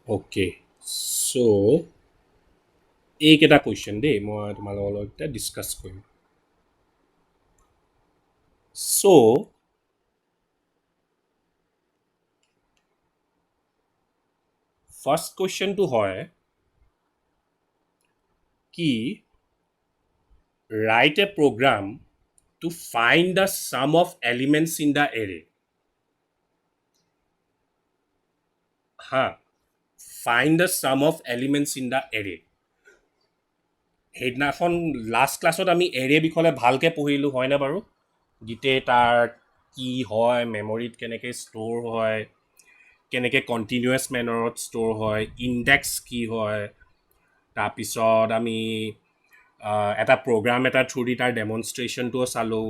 Okay so' এইকেইটা question দেই মই তোমালোকৰ লগত এতিয়া ডিছকাছ কৰিম চ' ফাৰ্ষ্ট কুৱেশ্যনটো হয় কি write a program to find the sum of elements in the array হা find the sum of elements in the array সেইদিনাখন লাষ্ট ক্লাছত আমি এৰে বিষয়ে ভালকৈ পঢ়িলোঁ হয়নে বাৰু গোটেই তাৰ কি হয় মেমৰিত কেনেকৈ ষ্ট'ৰ হয় কেনেকৈ কণ্টিনিউৱাছ মেনাৰত ষ্ট'ৰ হয় ইণ্ডেক্স কি হয় তাৰপিছত আমি এটা প্ৰগ্ৰাম এটা থ্ৰু দি তাৰ ডেমনষ্ট্ৰেশ্যনটোও চালোঁ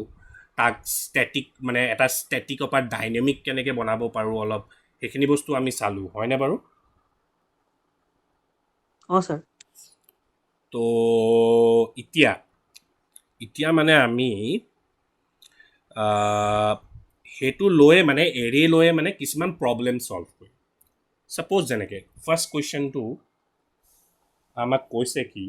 তাক ষ্টেটিক মানে এটা ষ্টেটিকৰ পৰা ডাইনেমিক কেনেকৈ বনাব পাৰোঁ অলপ সেইখিনি বস্তু আমি চালোঁ হয়নে বাৰু অঁ ছাৰ তো এতিয়া মানে আমি সেইটো লৈয়ে মানে এৰে লৈয়ে মানে কিছুমান প্ৰব্লেম ছল্ভ কৰিম ছাপ'জ যেনেকৈ ফাৰ্ষ্ট কুৱেশ্যনটো আমাক কৈছে কি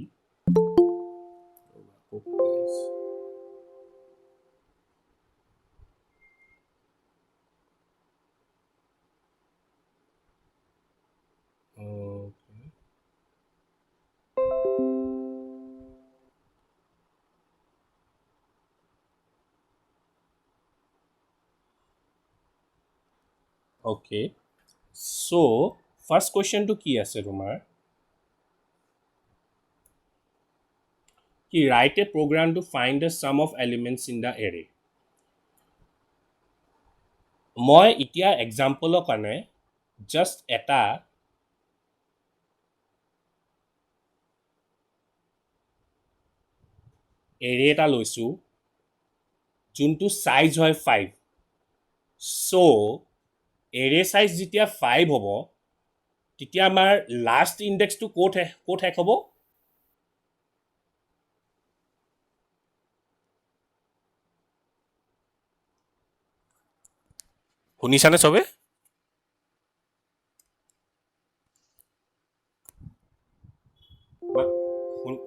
অ'কে চ' ফাৰ্ষ্ট কুৱেশ্যনটো কি আছে তোমাৰ কি write a program to find the sum of elements in the array মই এতিয়া এক্সাম্পলৰ কাৰণে জাষ্ট এটা এৰে এটা লৈছোঁ যোনটো চাইজ হয় 5 চ' এৰে চাইজ যেতিয়া 5 হ'ব তেতিয়া আমাৰ লাষ্ট ইণ্ডেক্সটো ক'ত শেষ হ'ব শুনিছানে চবে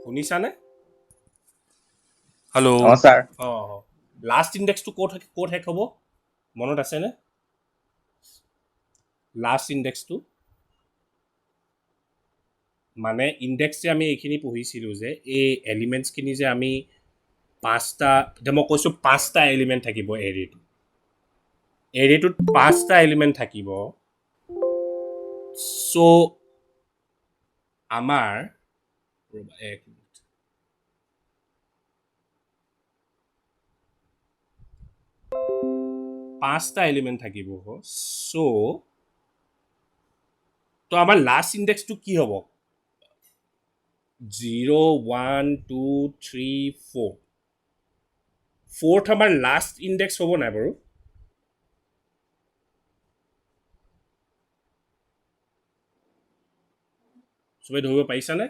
শুনিছানে হেল্ল' অঁ ছাৰ অঁ লাষ্ট ইণ্ডেক্সটো ক'ত শেষ হ'ব মনত আছেনে লাষ্ট ইণ্ডেক্সটো মানে ইণ্ডেক্স যে আমি এইখিনি পঢ়িছিলোঁ যে এই এলিমেণ্টছখিনি যে আমি পাঁচটা এতিয়া মই কৈছোঁ পাঁচটা এলিমেণ্ট থাকিব এৰেটোত পাঁচটা এলিমেণ্ট থাকিব চ' আমাৰ এক মিনিট পাঁচটা এলিমেণ্ট থাকিব চ' তো আমাৰ লাষ্ট ইণ্ডেক্সটো কি হ'ব 0 1 2 3 4 ফ'ৰ্থ আমাৰ লাষ্ট ইণ্ডেক্স হ'ব নাই বাৰু চবেই ধৰিব পাৰিছানে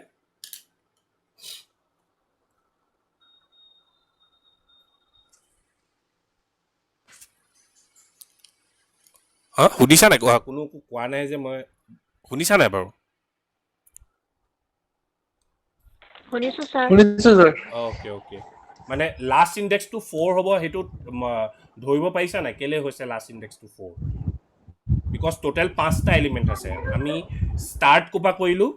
সুধিছা নাই কোনো কোৱা নাই যে মই শুনিছা নাই বাৰু শুনিছোঁ ছাৰ শুনিছোঁ ছাৰ অ'কে মানে লাষ্ট ইণ্ডেক্সটো 4 হ'ব সেইটো ধৰিব পাৰিছা নাই কেলে হৈছে লাষ্ট ইণ্ডেক্সটো 4 বিকজ টোটেল পাঁচটা এলিমেণ্ট আছে আমি ষ্টাৰ্ট ক'ৰপৰা কৰিলোঁ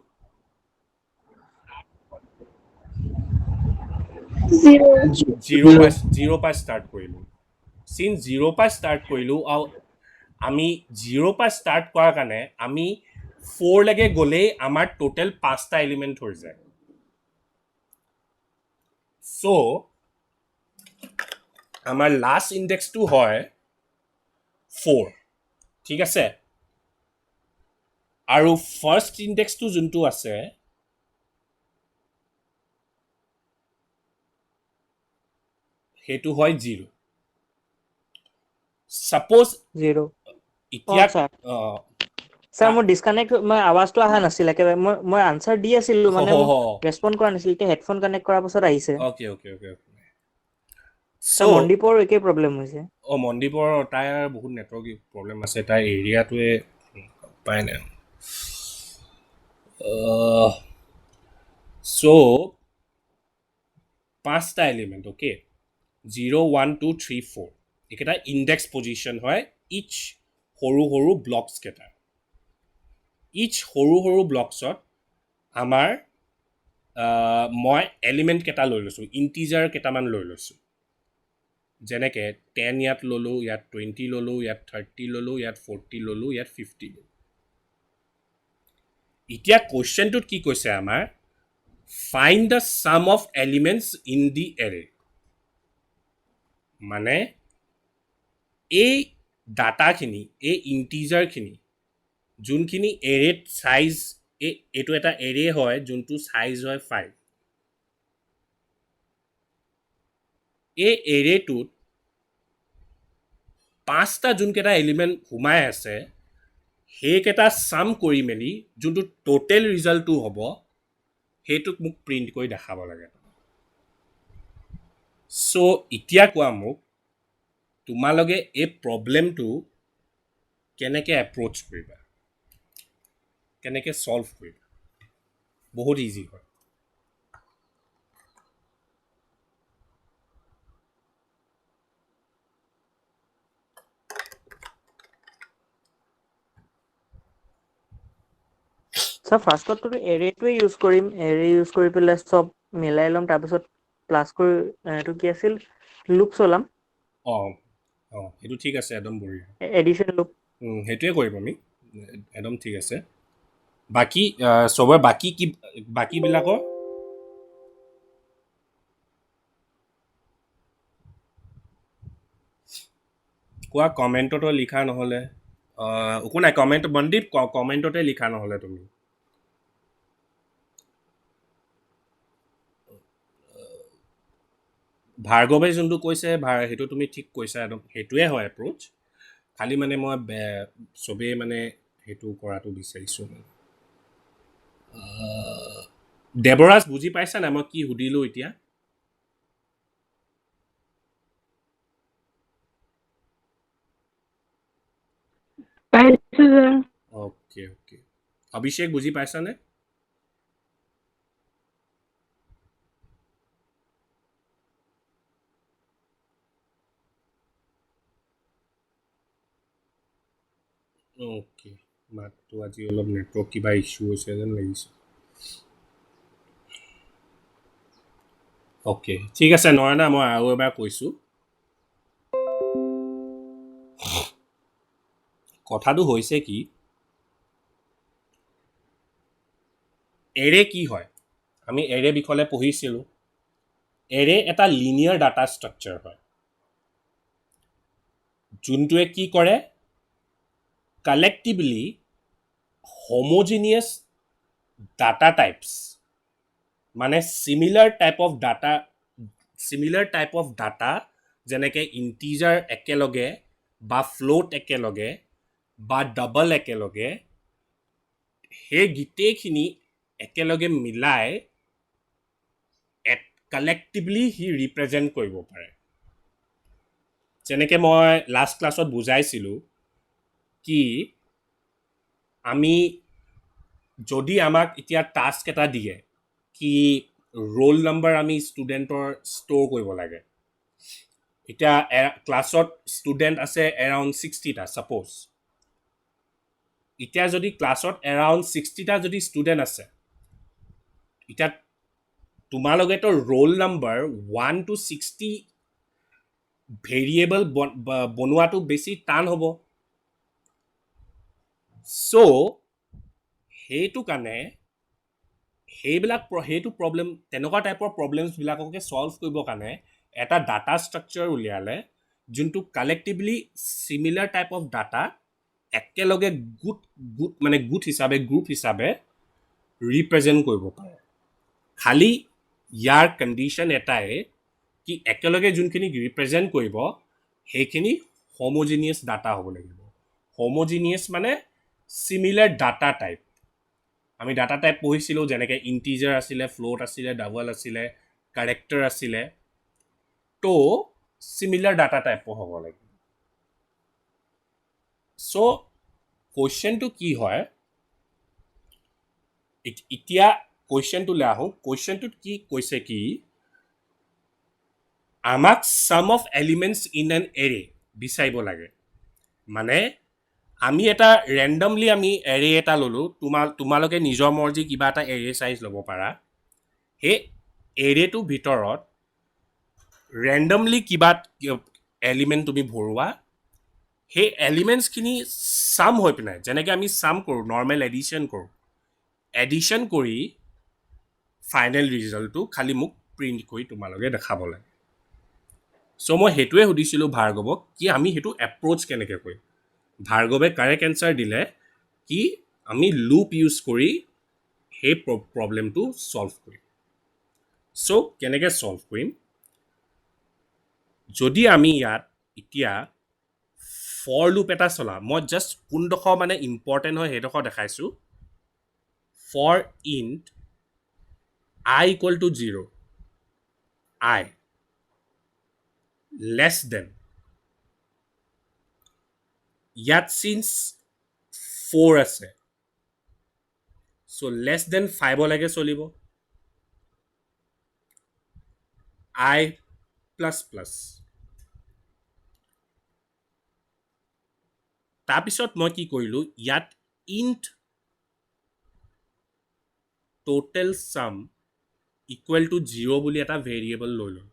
জিৰ' পৰা ষ্টাৰ্ট কৰিলোঁ চিন জিৰ' পৰা ষ্টাৰ্ট কৰিলোঁ আৰু আমি জিৰ' পৰা ষ্টাৰ্ট কৰাৰ কাৰণে আমি 4 লৈকে গ'লেই আমাৰ টোটেল পাঁচটা এলিমেণ্ট হৈ যায় চ' আমাৰ লাষ্ট ইণ্ডেক্সটো হয় 4 ঠিক আছে আৰু ফাৰ্ষ্ট ইণ্ডেক্সটো যোনটো আছে সেইটো হয় 0 ছাপ'জ 0 এতিয়া ছাৰ মোৰ ডিছকানেক্ট মই আৱাজটো অহা নাছিল একেবাৰে মই আনচাৰ দি আছিলোঁ মানে মই ৰেছপণ্ড কৰা নাছিল এতিয়া হেডফোন কানেক্ট কৰাৰ পাছত আহিছে অ'কে ছাৰ মনদীপৰ একেই প্ৰব্লেম হৈছে মনদীপৰ তাইৰ বহুত নেটৱৰ্ক প্ৰব্লেম আছে তাইৰ এৰিয়াটোৱে পায় নাই চ' 5টা এলিমেণ্ট অ'কে 0 1 2 3 4 এইকেইটা ইণ্ডেক্স পজিশ্যন হয় ইচ সৰু সৰু ব্লকছ কেইটা ইচ সৰু সৰু ব্লকছত আমাৰ মই এলিমেণ্ট কেইটা লৈ লৈছোঁ ইণ্টিজাৰ কেইটামান লৈ লৈছোঁ যেনেকৈ 10 ইয়াত ল'লোঁ ইয়াত 20 ল'লোঁ ইয়াত 30 ল'লোঁ ইয়াত 40 ল'লোঁ ইয়াত 50 ল'লোঁ এতিয়া কুৱেশ্যনটোত কি কৈছে আমাৰ find the sum of elements in the array মানে এই ডাটাখিনি এই ইণ্টিজাৰখিনি যোনখিনি এৰেত চাইজ এইটো এটা এৰে হয় যোনটো চাইজ হয় 5 এই এৰেটোত 5টা যোনকেইটা এলিমেণ্ট সোমাই আছে সেইকেইটা ছাম কৰি মেলি যোনটো টোটেল ৰিজাল্টটো হ'ব সেইটোক মোক প্ৰিণ্ট কৰি দেখাব লাগে চ' এতিয়া কোৱা মোক তোমালোকে এই প্ৰব্লেমটো কেনেকৈ এপ্ৰ'চ কৰিবা কেনেকৈ ছল্ভ কৰিবা বহুত ইজি হয় স্যাৰ ফাৰ্ষ্টতটো এৰেটোৱে ইউজ কৰিম এৰে ইউজ কৰি পেলাই চব মিলাই ল'ম তাৰপিছত প্লাছ কৰি এইটো কি আছিল লুপ চলাম অঁ অঁ সেইটো ঠিক আছে একদম বঢ়িয়া এডিশ্যন লুপ সেইটোৱে কৰিম আমি একদম ঠিক আছে বাকী চবৰে বাকী কি বাকীবিলাকৰ কোৱা কমেণ্টতো লিখা নহ'লে একো নাই কমেণ্ট মনদীপ কমেণ্টতে লিখা নহ'লে তুমি ভাৰ্গৱে যোনটো কৈছে সেইটো তুমি ঠিক কৈছা একদম সেইটোৱে হয় এপ্ৰ'চ খালি মানে মই চবেই মানে সেইটো কৰাটো বিচাৰিছোঁ দেৱৰাজ বুজি পাইছা নাই মই কি সুধিলোঁ এতিয়া অ'কে অ'কে অভিষেক বুজি পাইছানে অ'কে মাতটো আজি অলপ নেটৱৰ্ক কিবা ইছ্যু হৈছে যেন লাগিছে অ'কে ঠিক আছে নয়না মই আৰু এবাৰ কৈছোঁ কথাটো হৈছে কি এৰে কি হয় আমি এৰে বিষয়ে পঢ়িছিলোঁ এৰে এটা লিনিয়াৰ ডাটা ষ্ট্ৰাকচাৰ হয় যোনটোৱে কি কৰে কালেক্টিভলি হোমোজিনিয়াছ ডাটা টাইপছ মানে চিমিলাৰ টাইপ অফ ডাটা যেনেকৈ ইণ্টিজাৰ একেলগে বা ফ্লোট একেলগে বা ডাবল একেলগে সেই গোটেইখিনি একেলগে মিলাই কালেক্টিভলি সি ৰিপ্ৰেজেণ্ট কৰিব পাৰে যেনেকৈ মই লাষ্ট ক্লাছত বুজাইছিলোঁ কি আমি যদি আমাক এতিয়া টাস্ক এটা দিয়ে কি ৰোল নাম্বাৰ আমি ষ্টুডেণ্টৰ ষ্ট'ৰ কৰিব লাগে এতিয়া ক্লাছত ষ্টুডেণ্ট আছে এৰাউণ্ড 60টা ছাপ'জ এতিয়া যদি ক্লাছত এৰাউণ্ড 60টা যদি ষ্টুডেণ্ট আছে এতিয়া তোমালোকেতো ৰোল নাম্বাৰ 1 to 60 ভেৰিয়েবল বনোৱাটো বেছি টান হ'ব চ' সেইটো কাৰণে সেইটো প্ৰব্লেম তেনেকুৱা টাইপৰ প্ৰব্লেমছবিলাককে ছল্ভ কৰিবৰ কাৰণে এটা ডাটা ষ্ট্ৰাকচাৰ উলিয়ালে যোনটো collectively similar type of data একেলগে গোট হিচাপে গ্ৰুপ হিচাপে ৰিপ্ৰেজেণ্ট কৰিব পাৰে খালি ইয়াৰ কণ্ডিশ্যন এটাই কি একেলগে যোনখিনি ৰিপ্ৰেজেণ্ট কৰিব সেইখিনি হোমোজিনিয়াছ ডাটা হ'ব লাগিব হোমোজিনিয়াছ মানে চিমিলাৰ ডাটা টাইপ আমি ডাটা টাইপ পঢ়িছিলোঁ যেনেকৈ ইণ্টিজাৰ আছিলে ফ্লোট আছিলে ডাবল আছিলে কেৰেক্টাৰ আছিলে তো চিমিলাৰ ডাটা টাইপৰ হ'ব লাগিব চ' কুৱেশ্যনটো কি হয় এতিয়া কুৱেশ্যনটোলৈ আহোঁ কুৱেশ্যনটোত কি কৈছে কি আমাক সাম অফ এলিমেণ্টছ ইন এন এৰে বিচাৰিব লাগে মানে আমি এটা ৰেণ্ডমলি আমি এৰে এটা ল'লোঁ তোমালোকে নিজৰ মৰ্জি কিবা এটা এৰে চাইজ ল'ব পাৰা সেই এৰেটোৰ ভিতৰত ৰেণ্ডমলি কিবা এলিমেণ্ট তুমি ভৰোৱা সেই এলিমেণ্টছখিনি চাম হৈ পিনে যেনেকৈ আমি চাম কৰোঁ নৰ্মেল এডিশ্যন কৰোঁ এডিশ্যন কৰি ফাইনেল ৰিজাল্টটো খালি মোক প্ৰিণ্ট কৰি তোমালোকে দেখাব লাগে চ' মই সেইটোৱে সুধিছিলোঁ ভাৰ্গৱক কি আমি সেইটো এপ্ৰ'চ কেনেকৈ কৰিম ভাৰ্গৱে কাৰেক্ট এনচাৰ দিলে কি আমি লুপ ইউজ কৰি সেই প্ৰব্লেমটো ছল্ভ কৰিম চ' কেনেকৈ ছল্ভ কৰিম যদি আমি ইয়াত এতিয়া ফৰ লুপ এটা চলাম মই জাষ্ট কোনডোখৰ মানে ইম্পৰ্টেণ্ট হয় সেইডোখৰ দেখাইছোঁ for int I equal to 0 I less than ইয়াত since 4 আছে so less than 5 লাগে চলিব I plus plus তাৰপিছত মই কি কৰিলোঁ ইয়াত int total sum equal to 0 বুলি এটা ভেৰিয়েবল লৈ লওঁ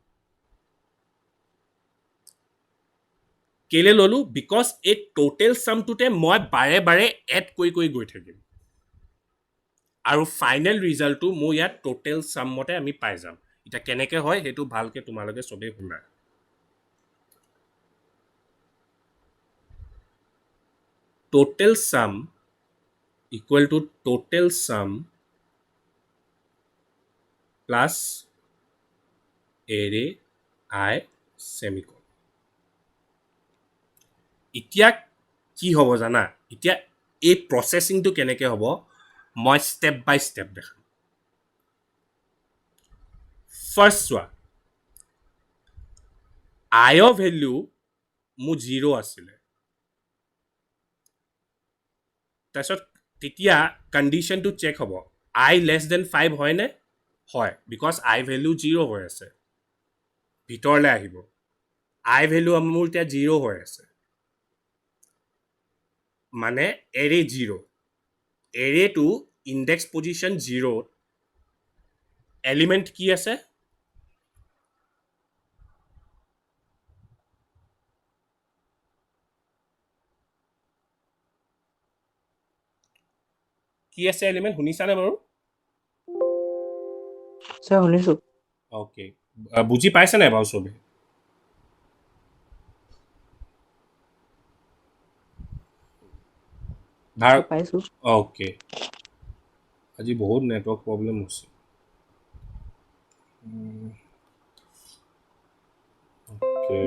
কেলে ল'লোঁ বিকজ এই টোটেল চামটোতে মই বাৰে বাৰে এড কৰি গৈ থাকিম আৰু ফাইনেল ৰিজাল্টটো মোৰ ইয়াত টোটেল চাম মতে আমি পাই যাম এতিয়া কেনেকৈ হয় সেইটো ভালকৈ তোমালোকে চবেই শুনা টোটেল চাম ইকুৱেল টু টোটেল চাম প্লাছ এৰে আই ছেমিকলন এতিয়া কি হ'ব জানা এতিয়া এই প্ৰচেছিংটো কেনেকৈ হ'ব মই ষ্টেপ বাই ষ্টেপ দেখাম ফাৰ্ষ্ট চোৱা আইৰ ভেলিউ মোৰ 0 আছিলে তাৰপিছত তেতিয়া কণ্ডিশ্যনটো চেক হ'ব আই লেছ দেন 5 হয়নে হয় বিকজ আই ভেলিউ 0 হৈ আছে ভিতৰলৈ আহিব আই ভেলিউ মোৰ এতিয়া 0 হৈ আছে মানে এৰে 0 এৰেটো ইণ্ডেক্স পজিশ্যন 0 এলিমেণ্ট কি আছে কি আছে এলিমেণ্ট শুনিছানে বাৰু ছাৰ শুনিছোঁ অ'কে বুজি পাইছে নাই বাৰু চবে ছাৰ পাইছোঁ অ'কে আজি বহুত নেটৱৰ্ক প্ৰব্লেম হৈছে অ'কে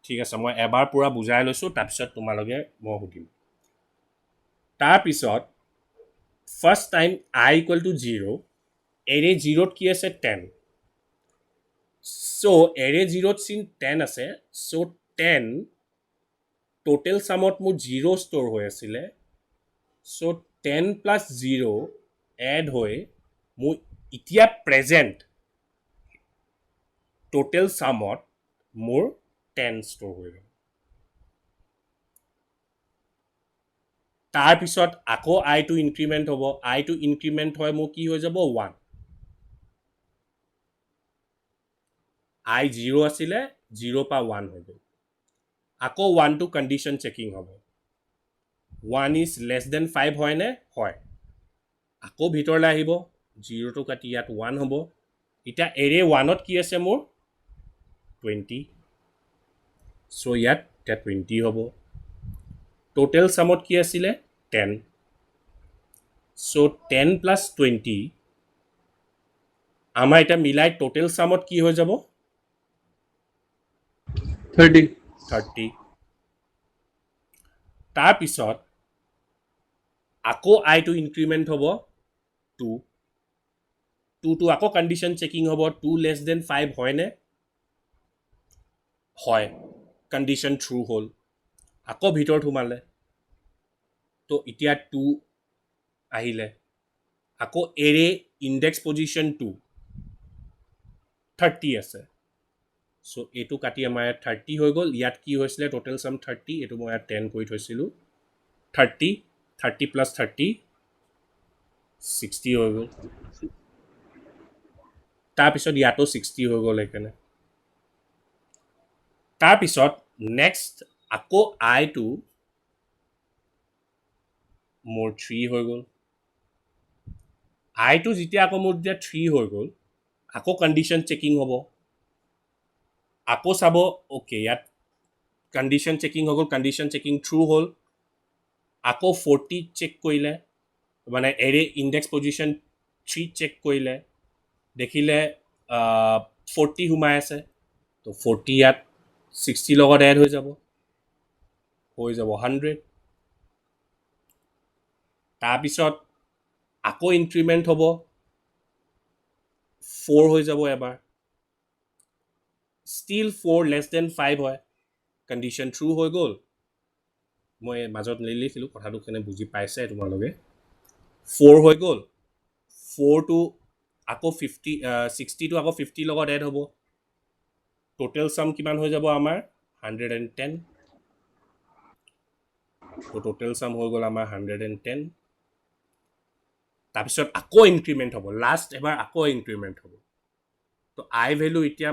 ঠিক আছে মই এবাৰ পূৰা বুজাই লৈছোঁ তাৰপিছত তোমালোকে মই সুধিম তাৰপিছত first time I equal to 0 এৰে 0ত কি আছে 10 চ' এৰে 0ত চিন 10 আছে চ' 10 টোটেল চামত মোৰ 0 ষ্ট'ৰ হৈ আছিলে চ' 10 প্লাছ 0 এড হৈ মোৰ এতিয়া প্ৰেজেণ্ট টোটেল চামত মোৰ 10 ষ্ট'ৰ হৈ গ'ল তাৰপিছত আকৌ আইটো ইনক্ৰিমেণ্ট হ'ব আইটো ইনক্ৰিমেণ্ট হয় মোৰ কি হৈ যাব 1 আই 0 আছিলে 0 পৰা 1 হৈ গ'ল আকৌ 1টো কণ্ডিশ্যন চেকিং হ'ব 1 ইজ লেছ দেন 5 হয়নে হয় আকৌ ভিতৰলৈ আহিব 0টো কাটি ইয়াত 1 হ'ব এতিয়া এৰে 1ত কি আছে মোৰ 20 চ' ইয়াত এতিয়া 20 হ'ব টোটেল চামত কি আছিলে 10 চ' 10 প্লাছ 20 আমাৰ এতিয়া মিলাই টোটেল চামত কি হৈ যাব 30 তাৰপিছত আকৌ আইটো ইনক্ৰিমেণ্ট হ'ব 2টো আকৌ কণ্ডিশ্যন চেকিং হ'ব 2 লেছ দেন 5 হয়নে হয় কণ্ডিশ্যন ট্ৰু হ'ল আকৌ ভিতৰত সোমালে তো এতিয়া 2 আহিলে আকৌ এৰে ইণ্ডেক্স পজিশ্যন 2 30 আছে চ' এইটো কাটি আমাৰ ইয়াত 30 হৈ গ'ল ইয়াত কি হৈছিলে টোটেল চাম 30 এইটো মই ইয়াত 10 কৰি থৈছিলোঁ 30 প্লাছ 30 60 হৈ গ'ল তাৰপিছত ইয়াতো 60 হৈ গ'ল সেইকাৰণে তাৰপিছত নেক্সট আকৌ আইটো মোৰ 3 হৈ গ'ল আইটো যেতিয়া আকৌ মোৰ যেতিয়া 3 হৈ গ'ল আকৌ কণ্ডিশ্যন চেকিং হ'ব আকৌ চাব অ'কে ইয়াত কণ্ডিশ্যন চেকিং হৈ গ'ল কণ্ডিশ্যন চেকিং থ্ৰু হ'ল আকৌ 40 চেক কৰিলে মানে এৰে ইণ্ডেক্স পজিশ্যন 3 চেক কৰিলে দেখিলে 40 সোমাই আছে তো 40 ইয়াত 60 লগত এড হৈ যাব 100 তাৰপিছত আকৌ ইনক্ৰিমেণ্ট হ'ব 4 হৈ যাব এবাৰ ষ্টিল 4 লেছ দেন 5 হয় কণ্ডিশ্যন ট্ৰু হৈ গ'ল মই মাজত লিখিছিলোঁ কথাটো কেনে বুজি পাইছে তোমালোকে 4 হৈ গ'ল 4টো আকৌ 50 60টো আকৌ 50 লগত এড হ'ব টোটেল চাম কিমান হৈ যাব আমাৰ 110 তো টোটেল চাম হৈ গ'ল আমাৰ 110 তাৰপিছত আকৌ ইনক্ৰিমেণ্ট হ'ব লাষ্ট এবাৰ আকৌ ইনক্ৰিমেণ্ট হ'ব তো আই ভেলু এতিয়া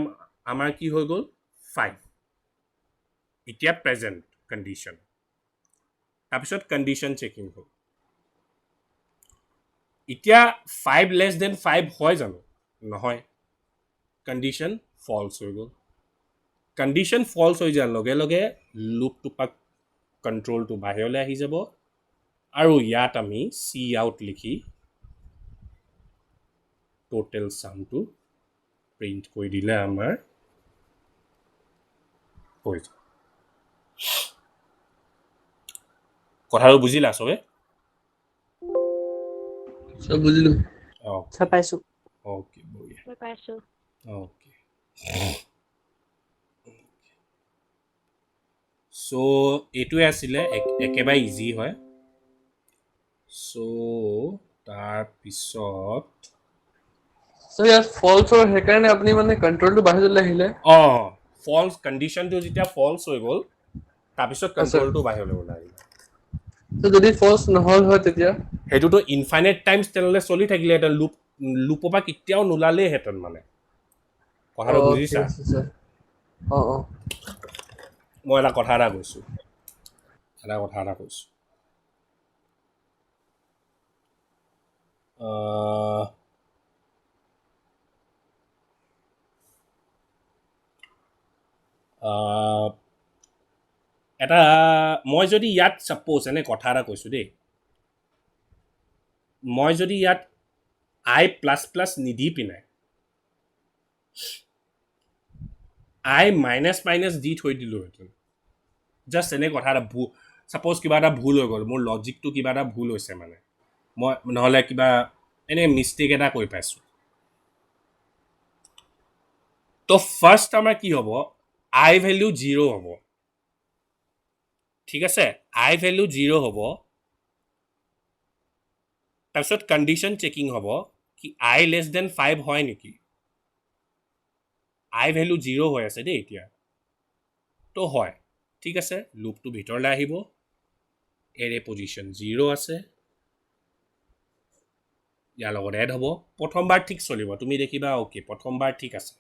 আমাৰ কি হৈ গ'ল 5 এতিয়া প্ৰেজেণ্ট কণ্ডিশ্যন তাৰপিছত কণ্ডিশ্যন চেকিং হ'ল এতিয়া 5 লেছ দেন 5 হয় জানো নহয় কণ্ডিশ্যন ফলছ হৈ গ'ল কণ্ডিশ্যন ফলছ হৈ যোৱাৰ লগে লগে লুপটোপাক কণ্ট্ৰলটো বাহিৰলৈ আহি যাব আৰু ইয়াত আমি চি আউট লিখি টোটেল চামটো প্ৰিণ্ট কৰি দিলে আমাৰ হৈ যাব কথাটো বুজিলা চবে চব বুজিলো আচ্ছা পাইছো অ'কে বঢ়িয়া পাইছো অ'কে চ' এইটোৱে আছিলে একেবাৰে ইজি হয় চ' তাৰপিছত চ' ইয়াত ফলছৰ সেইকাৰণে আপুনি মানে কণ্ট্ৰলটো বাহিৰলৈ আহিলে অঁ ফলছ কণ্ডিশ্যনটো যেতিয়া ফলছ হৈ গ'ল তাৰপিছত কণ্ট্ৰলটো বাহিৰলৈ ওলাই আহিলে চ' যদি ফলছ নহ'ল হয় তেতিয়া সেইটোতো ইনফাইনাইট টাইমছ তেনেহ'লে চলি থাকিলেহেঁতেন লুপৰ পৰা কেতিয়াও নোলালেইহেঁতেন মানে কথাটো ঠিক বুজিছা আছে ছাৰ অঁ মই এটা কথা এটা কৈছোঁ আহ, আহ, এটা মই যদি ইয়াত ছাপ'জ এনে কথা এটা কৈছোঁ দেই মই যদি ইয়াত আই প্লাছ প্লাছ নিদি পিনে আই মাইনাছ মাইনাছ দি থৈ দিলোঁহেঁতেন জাষ্ট এনে কথা এটা ছাপ'জ কিবা এটা ভুল হৈ গ'ল মোৰ লজিকটো কিবা এটা ভুল হৈছে মানে মই নহ'লে কিবা এনে মিষ্টেক এটা কৰি পাইছোঁ তো ফাৰ্ষ্ট আমাৰ কি হ'ব আই ভেলিউ 0 হ'ব ঠিক আছে আই ভেলিউ 0 হ'ব তাৰপিছত কণ্ডিশ্যন চেকিং হ'ব কি আই লেছ দেন 5 হয় নেকি আই ভেলিউ 0 হৈ আছে দেই এতিয়া তো হয় ঠিক আছে লুপটো ভিতৰলৈ আহিব এৰে পজিশ্যন 0 আছে ইয়াৰ লগত এড হ'ব প্ৰথমবাৰ ঠিক চলিব তুমি দেখিবা অ'কে প্ৰথমবাৰ ঠিক আছে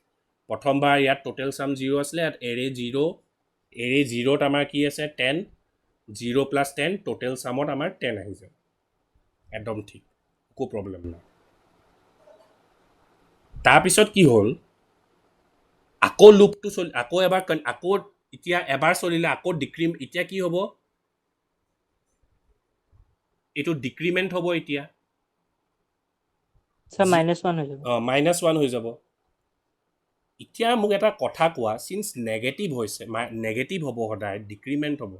প্ৰথমবাৰ ইয়াত টোটেল চাম 0 আছিলে ইয়াত এৰে 0ত আমাৰ কি আছে 10 0 প্লাছ 10 টোটেল চামত আমাৰ 10 আহি যাব একদম ঠিক একো প্ৰব্লেম নাই তাৰপিছত কি হ'ল আকৌ লুপটো আকৌ এবাৰ আকৌ এতিয়া এবাৰ চলিলে আকৌ এতিয়া কি হ'ব এইটো ডিক্ৰিমেণ্ট হ'ব এতিয়া আচ্ছা -1 হৈ যাব -1 হৈ যাব এতিয়া মোক এটা কথা কোৱা চিন্স নেগেটিভ হৈছে নেগেটিভ হ'ব সদায় ডিক্ৰিমেণ্ট হ'ব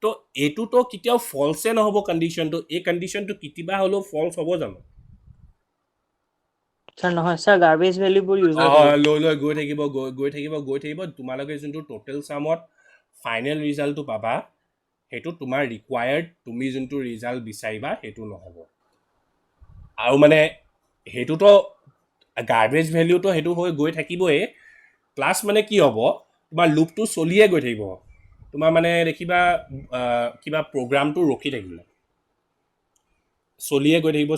তো এইটোতো কেতিয়াও ফলছে নহ'ব কণ্ডিশ্যনটো এই কণ্ডিশ্যনটো কেতিয়াবা হ'লেও ফলছ হ'ব জানো ছাৰ নহয় ছাৰ গাৰ্বেজ ভেলিউবোৰ ইউজ হৈ থাকিব লৈ গৈ থাকিব তোমালোকে যোনটো টোটেল চামত ফাইনেল ৰিজাল্টটো পাবা সেইটো তোমাৰ ৰিকুৱায়াৰ্ড তুমি যোনটো ৰিজাল্ট বিচাৰিবা সেইটো নহ'ব আৰু মানে সেইটোতো গাৰ্বেজ ভেলিউটো সেইটো হৈ গৈ থাকিবই প্লাছ মানে কি হ'ব তোমাৰ লুপটো চলিয়ে গৈ থাকিব তোমাৰ মানে দেখিবা কিবা প্ৰগ্ৰামটো ৰখি থাকিলে চলিয়ে গৈ থাকিব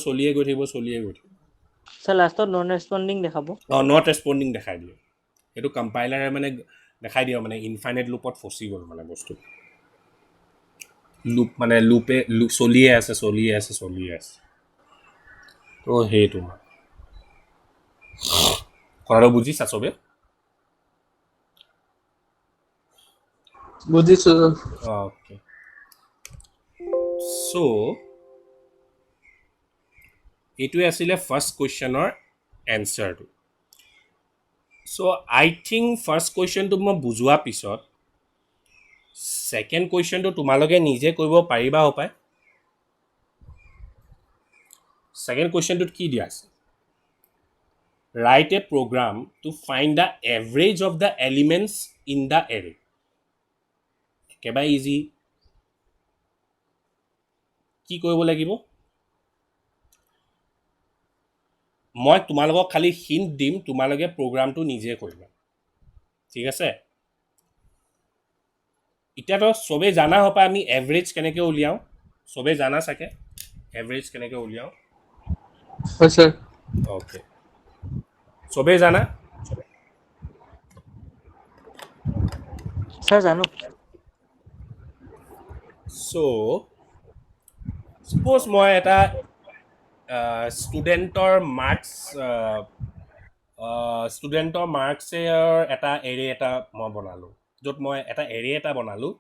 ছাৰ লাষ্টত নন ৰেছপণ্ডিং দেখাব নট ৰেছপণ্ডিং দেখাই দিয়ে সেইটো কম্পাইলাৰে মানে দেখাই দিয়ে মানে ইনফাইনাইট লুপত ফচি গ'ল মানে বস্তু লুপে চলিয়ে আছে তো সেইটো কথাটো বুজিছা চবে বুজিছো অ'কে চ' এইটোৱে আছিলে ফাৰ্ষ্ট কুৱেশ্যনৰ এনচাৰটো চ' আই থিংক ফাৰ্ষ্ট কুৱেশ্যনটো মই বুজোৱাৰ পিছত ছেকেণ্ড কুৱেশ্যনটো তোমালোকে নিজে কৰিব পাৰিবা হপায় ছেকেণ্ড কুৱেশ্যনটোত কি দিয়া আছে write a program to find the average of the elements in the array একেবাৰে ইজি কি কৰিব লাগিব মই তোমালোকক খালি হিণ্ট দিম তোমালোকে প্ৰগ্ৰামটো নিজে কৰিবা ঠিক আছে এতিয়াতো চবেই জানা হপায় আমি এভাৰেজ কেনেকৈ উলিয়াওঁ চবেই জানা চাগে এভাৰেজ কেনেকৈ উলিয়াওঁ হয় ছাৰ অ'কে চবেই জানা ছাৰ জানো চ' suppose মই এটা ষ্টুডেণ্টৰ মাৰ্কছৰ এটা এৰে এটা মই বনালোঁ য'ত মই এটা এৰে এটা বনালোঁ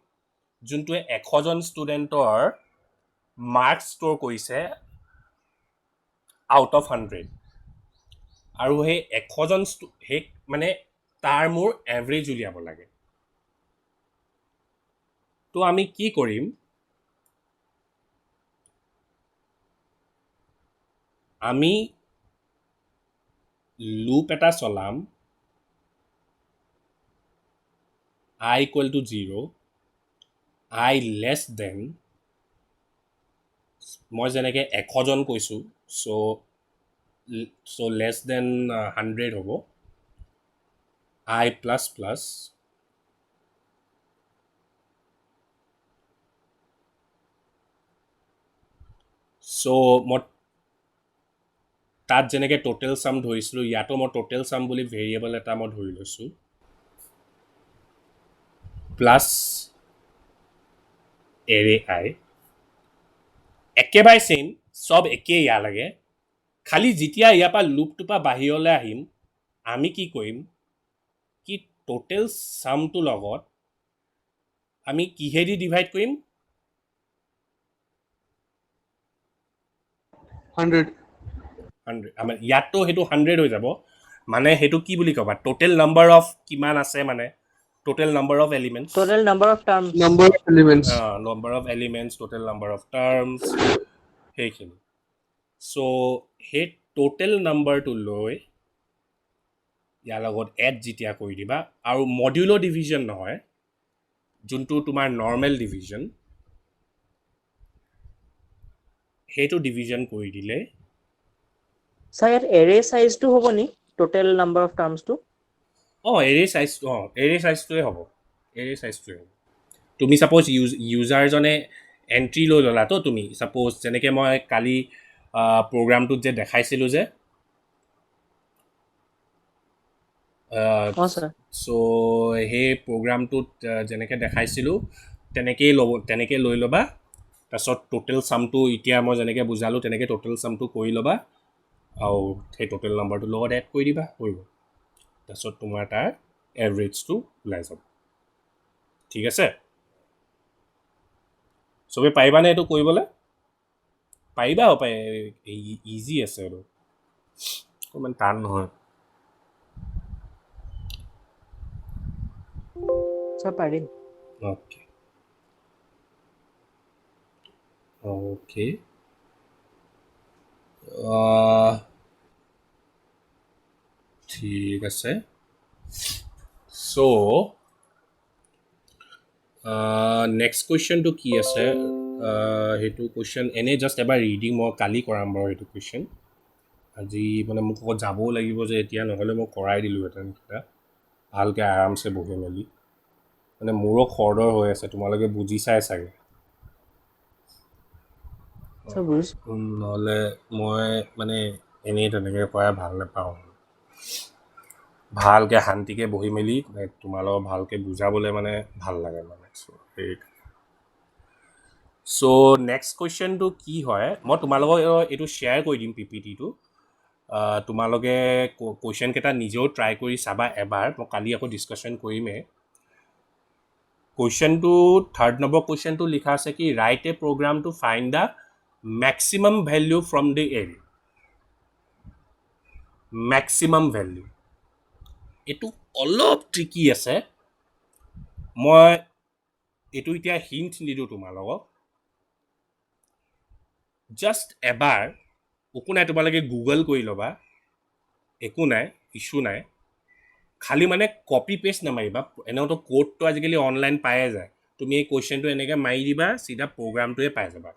যোনটোৱে 100জন ষ্টুডেণ্টৰ মাৰ্কছ ষ্ট'ৰ কৰিছে আউট অফ 100 আৰু সেই 100জন সেই মানে তাৰ মোৰ এভাৰেজ উলিয়াব লাগে তো আমি কি কৰিম আমি লুপ এটা চলাম i equal to 0 i less than মই যেনেকৈ 100জন কৈছোঁ চ' লেছ দেন 100 হ'ব i প্লাছ প্লাছ চ' মই তাত যেনেকৈ টোটেল চাম ধৰিছিলোঁ ইয়াতো মই টোটেল চাম বুলি ভেৰিয়েবল এটা মই ধৰি লৈছোঁ প্লাছ এৰে আই একেবাৰে ছেইম চব একেই ইয়াৰ লাগে খালি যেতিয়া ইয়াৰ পৰা লুপটোৰ পৰা বাহিৰলৈ আহিম আমি কি কৰিম কি টোটেল চামটোৰ লগত আমি কিহেদি ডিভাইড কৰিম 100 আমাৰ ইয়াততো সেইটো 100 হৈ যাব মানে সেইটো কি বুলি ক'বা টোটেল নাম্বাৰ অফ কিমান আছে মানে total number of elements total number of terms number of elements number of elements total number of terms সেইখিনি চ' সেই টোটেল নাম্বাৰটো লৈ ইয়াৰ লগত এড যেতিয়া কৰি দিবা আৰু মডিউলৰ ডিভিজন নহয় যোনটো তোমাৰ নৰ্মেল ডিভিজন সেইটো ডিভিজন কৰি দিলে ছাৰ ইয়াত এৰে চাইজটো হ'ব নি টোটেল নাম্বাৰ অফ টাৰ্মছটো এৰে চাইজটোৱে হ'ব তুমি ছাপ'জ ইউজাৰজনে এণ্ট্ৰি লৈ ল'লাতো তুমি ছাপ'জ যেনেকৈ মই কালি প্ৰগ্ৰামটোত যে দেখাইছিলোঁ যে অঁ ছাৰ চ' সেই প্ৰগ্ৰামটোত যেনেকৈ দেখাইছিলোঁ তেনেকৈ লৈ ল'বা তাৰপিছত টোটেল চামটো এতিয়া মই যেনেকৈ বুজালোঁ তেনেকৈ টোটেল চামটো কৰি ল'বা আৰু সেই টোটেল নাম্বাৰটোৰ লগত এড কৰি দিবা হৈ গ'ল তাৰপিছত তোমাৰ তাৰ এভাৰেজটো ওলাই যাব ঠিক আছে চবেই পাৰিবানে এইটো কৰিবলৈ পাৰিবা ইজি আছে এইটো ইমান টান নহয় ছাৰ পাৰিম অ'কে ঠিক আছে চ' নেক্সট কুৱেশ্যনটো কি আছে সেইটো কুৱেশ্যন এনেই জাষ্ট এবাৰ ৰিডিং মই কালি কৰাম বাৰু সেইটো কুৱেশ্যন আজি মানে মোক ক'ত যাবও লাগিব যে এতিয়া নহ'লে মই কৰাই দিলোঁহেঁতেন কিবা ভালকৈ আৰামছে বহি মেলি মানে মোৰো খৰদৰ হৈ আছে তোমালোকে বুজি চাই চাগে আচ্ছা বুজিছো নহ'লে মই মানে এনেই তেনেকৈ কৰাই ভাল নাপাওঁ ভালকৈ শান্তিকৈ বহি মেলি তোমালোকক ভালকৈ বুজাবলৈ মানে ভাল লাগে মানে চ' নেক্সট কুৱেশ্যনটো কি হয় মই তোমালোকক এইটো শ্বেয়াৰ কৰি দিম PPT-টো তোমালোকে কুৱেশ্যনকেইটা নিজেও ট্ৰাই কৰি চাবা এবাৰ মই কালি আকৌ ডিছকাশ্যন কৰিমেই কুৱেশ্যনটো 3rd নম্বৰ কুৱেশ্যনটো লিখা আছে কি write a program to find the maximum value from the array maximum value এইটো অলপ ট্ৰিকি আছে মই এইটো এতিয়া হিণ্ট নিদিওঁ তোমালোকক জাষ্ট এবাৰ একো নাই তোমালোকে গুগল কৰি ল'বা একো নাই ইছ্যু নাই খালি মানে কপি পেষ্ট নামাৰিবা এনেওতো কোডটো আজিকালি অনলাইন পায়ে যায় তুমি এই কুৱেশ্যনটো এনেকৈ মাৰি দিবা চিধা প্ৰগ্ৰামটোৱে পাই যাবা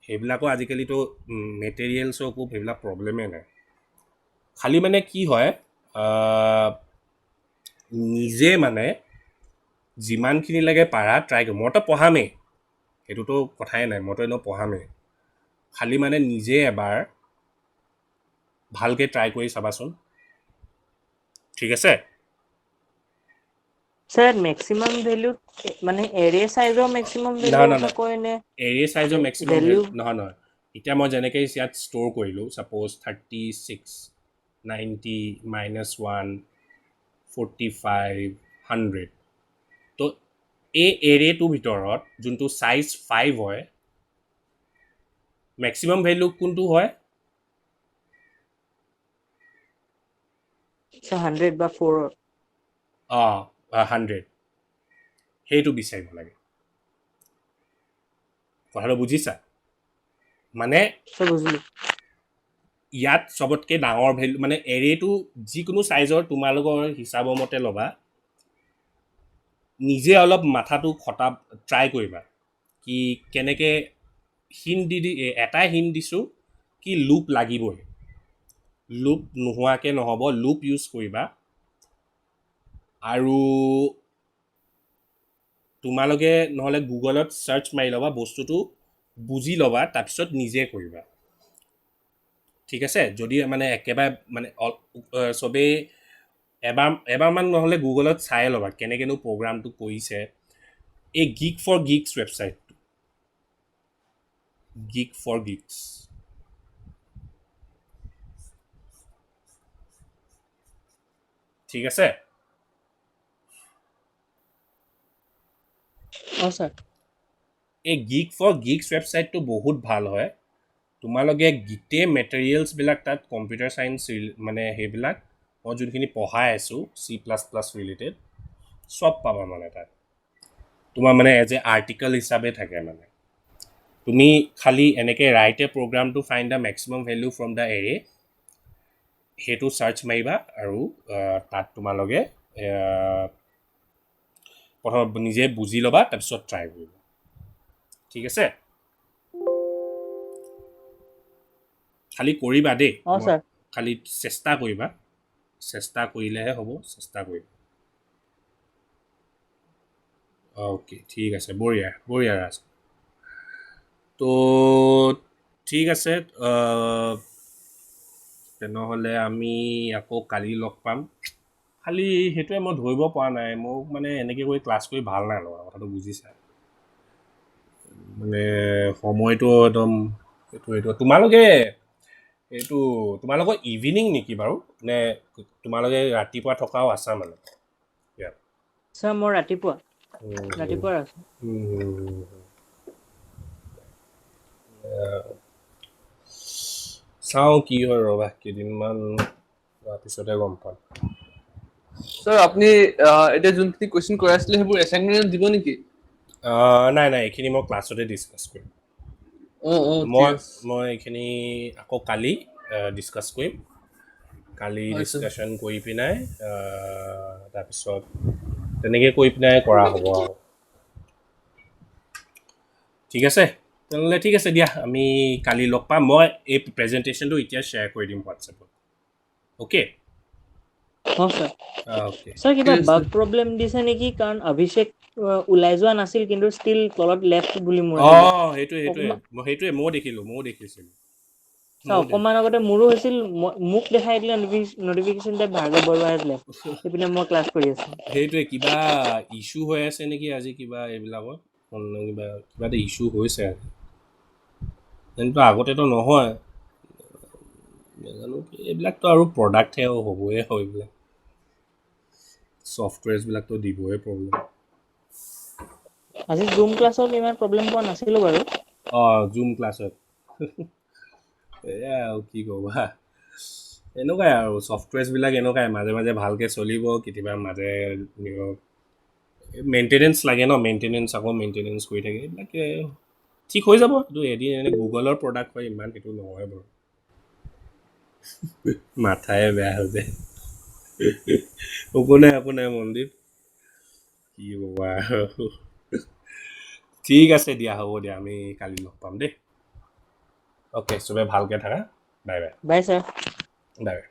সেইবিলাকো আজিকালিতো মেটেৰিয়েলছৰ একো সেইবিলাক প্ৰব্লেমেই নাই খালি মানে কি হয় নিজে মানে যিমানখিনি লাগে পাৰা ট্ৰাই কৰি মইতো পঢ়ামেই সেইটোতো কথাই নাই মইতো এনেও পঢ়ামেই খালি মানে নিজে এবাৰ ভালকৈ ট্ৰাই কৰি চাবাচোন ঠিক আছে স্যাৰ মেক্সিমাম ভেলু মানে এৰে সাইজৰ মেক্সিমাম ভেলু নহয় কথা নহয় কয় নে এৰে চাইজৰ মেক্সিমাম ভেলু নহয় এতিয়া মই যেনেকৈ ইয়াত ষ্ট'ৰ কৰিলোঁ ছাপ'জ 36 90 -1 45 100 তো এই এৰেটোৰ ভিতৰত যোনটো চাইজ 5 হয় মেক্সিমাম ভেলু কোনটো হয় 100 বা 4 100 সেইটো বিচাৰিব লাগে কথাটো বুজিছা মানে স্যাৰ বুজিলো ইয়াত চবতকৈ ডাঙৰ ভেলু মানে এৰেটো যিকোনো চাইজৰ তোমালোকৰ হিচাপৰ মতে ল'বা নিজে অলপ মাথাটো খটা ট্ৰাই কৰিবা কি কেনেকৈ হিণ্ট এটাই হিণ্ট দিছোঁ কি লুপ লাগিবই লুপ নোহোৱাকৈ নহ'ব লুপ ইউজ কৰিবা আৰু তোমালোকে নহ'লে গুগলত চাৰ্চ মাৰি ল'বা বস্তুটো বুজি ল'বা তাৰপিছত নিজে কৰিবা ঠিক আছে যদি মানে একেবাৰে মানে চবেই এবাৰমান নহ'লে গুগলত চাই ল'বা কেনেকৈনো প্ৰগ্ৰামটো কৰিছে এই গিক ফৰ গিক্স ৱেবছাইটটো গিক ফৰ গিক্স ঠিক আছে স্যাৰ এই গিক ফৰ গিক্স ৱেবছাইটটো বহুত ভাল হয় তোমালোকে গোটেই মেটেৰিয়েলছবিলাক তাত কম্পিউটাৰ চায়েন্স মানে সেইবিলাক মই যোনখিনি পঢ়াই আছোঁ C++ ৰিলেটেড চব পাবা মানে তাত তোমাৰ মানে এজ এ আৰ্টিকল হিচাপে থাকে মানে তুমি খালি এনেকৈ write a program to find the maximum value from the array সেইটো চাৰ্চ মাৰিবা আৰু তাত তোমালোকে প্ৰথম নিজে বুজি ল'বা তাৰপিছত ট্ৰাই কৰিবা ঠিক আছে খালি কৰিবা দেই স্যাৰ খালি চেষ্টা কৰিবা চেষ্টা কৰিলেহে হ'ব চেষ্টা কৰিবা অ'কে ঠিক আছে বঢ়িয়া বঢ়িয়া ৰাজ তো ঠিক আছে তেনেহ'লে আমি আকৌ কালি লগ পাম খালি সেইটোৱে মই ধৰিব পৰা নাই মোক মানে এনেকৈ কৰি ক্লাছ কৰি ভাল নাই লগা কথাটো বুজিছা মানে সময়টো একদম এইটো তোমালোকে এইটো তোমালোকৰ ইভিনিং নেকি বাৰু নে তোমালোকে ৰাতিপুৱা থকাও আছা মানে স্যাৰ মই ৰাতিপুৱা আছো চাওঁ কি হয় ৰ'বা কেইদিনমান তাৰপিছতে গম পাম স্যাৰ আপুনি এতিয়া যোনখিনি কুৱেশ্যন কৰাই আছিলে সেইবোৰ এছাইনমেণ্ট দিব নেকি নাই এইখিনি মই ক্লাছতে ডিছকাছ কৰিম ঠিক আছে মই এইখিনি আকৌ কালি ডিছকাছ কৰিম কালি হয়, sir. ডিছকাশ্যন কৰি পিনাই তাৰপিছত তেনেকৈ কৰি পিনাই কৰা হ'ব আৰু ঠিক আছে তেনেহ'লে ঠিক আছে দিয়া আমি কালি লগ পাম মই এই প্ৰেজেণ্টেশ্যনটো এতিয়া শ্বেয়াৰ কৰি দিম হোৱাটছএপত অ'কে অঁ ছাৰ অ'কে ছাৰ কিবা ঠিক আছে। বাগ প্ৰব্লেম দিছে নেকি কাৰণ অভিষেক ওলাই যোৱা নাছিল কিন্তু ষ্টিল তলত লেফ্ট বুলি মোৰ আহিলে অঁ সেইটোৱে ময়ো দেখিছিলোঁ ছাৰ অকণমান আগতে মোৰো হৈছিল মোক দেখাই দিলে notification type Bhargav Baruah left সেইপিনে মই ক্লাছ কৰি আছোঁ সেইটোৱে কিবা ইছ্যু হৈ আছে নেকি আজি কিবা এইবিলাকত কিবা এটা ইছ্যু হৈছে আজি কিন্তু আগতেতো নহয় নাজানো এইবিলাকতো আৰু প্ৰডাক্টহে হ'বই হয় এইবিলাক ছফ্টৱেৰছবিলাকতো দিবই প্ৰব্লেম আজি জুম ক্লাছত ইমান প্ৰব্লেম পোৱা নাছিলোঁ বাৰু জুম ক্লাছত এয়া আৰু কি ক'বা এনেকুৱাই আৰু ছফ্টৱেৰছবিলাক এনেকুৱাই মাজে মাজে ভালকৈ চলিব কেতিয়াবা মাজে মেইনটেনেঞ্চ লাগে ন মেইনটেনেঞ্চ কৰি থাকে এইবিলাকে ঠিক হৈ যাব এইটো এদিন এনে গুগলৰ প্ৰডাক্ট হয় ইমান সেইটো নহয় বাৰু মাথাই বেয়া হৈ যায় একো নাই মনদীপ কি ক'বা আৰু ঠিক আছে দিয়া হ'ব দিয়া আমি কালি লগ পাম দেই অ'কে চবে ভালকৈ থাকা bye bye bye sir bye bye